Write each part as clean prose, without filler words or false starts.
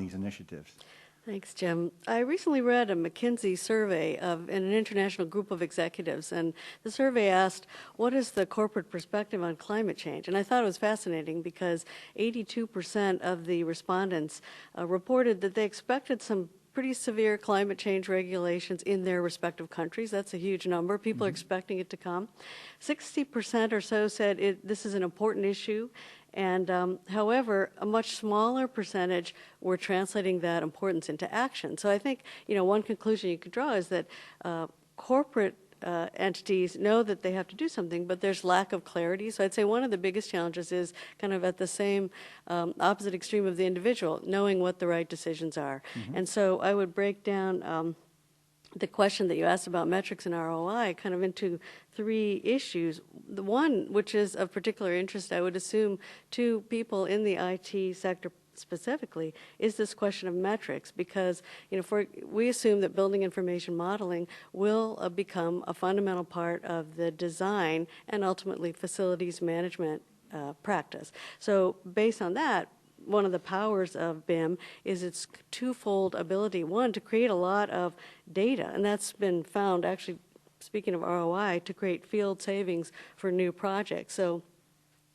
these initiatives. Thanks, Jim. I recently read a McKinsey survey in an international group of executives, and the survey asked, what is the corporate perspective on climate change? And I thought it was fascinating because 82% of the respondents reported that they expected some pretty severe climate change regulations in their respective countries. That's a huge number. People are expecting it to come. 60% or so said this is an important issue. And however, a much smaller percentage were translating that importance into action. So I think, one conclusion you could draw is that corporate entities know that they have to do something, but there's lack of clarity. So I'd say one of the biggest challenges is kind of at the same opposite extreme of the individual, knowing what the right decisions are. And so I would break down the question that you asked about metrics and ROI kind of into three issues. The one, which is of particular interest, I would assume, to people in the IT sector specifically, is this question of metrics, because we assume that building information modeling will become a fundamental part of the design and ultimately facilities management practice. So based on that, one of the powers of BIM is its twofold ability. One, to create a lot of data, and that's been found, actually, speaking of ROI, to create field savings for new projects. So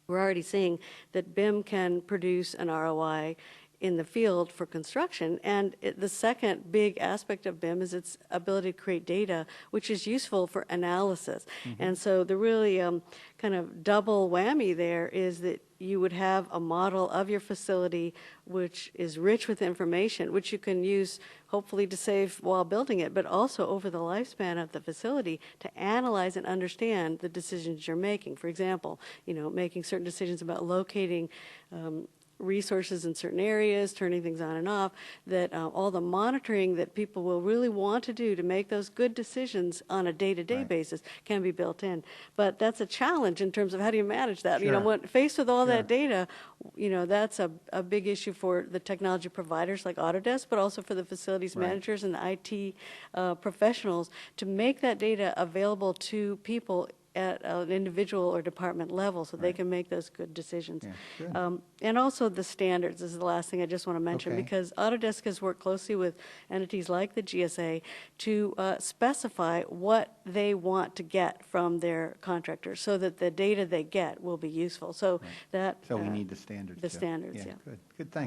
we're already seeing that BIM can produce an ROI in the field for construction. And the second big aspect of BIM is its ability to create data, which is useful for analysis. And so the really kind of double whammy there is that you would have a model of your facility which is rich with information, which you can use hopefully to save while building it, but also over the lifespan of the facility to analyze and understand the decisions you're making. For example, making certain decisions about locating resources in certain areas, turning things on and off, that all the monitoring that people will really want to do to make those good decisions on a day-to-day basis can be built in. But that's a challenge in terms of how do you manage that? Sure. When faced with all that data, that's a big issue for the technology providers like Autodesk, but also for the facilities managers and the IT professionals to make that data available to people at an individual or department level so they can make those good decisions. Yeah, good. And also the standards is the last thing I just want to mention, because Autodesk has worked closely with entities like the GSA to specify what they want to get from their contractors so that the data they get will be useful. So that So we need the standards. the standards, Yeah, yeah. good. Good, thanks.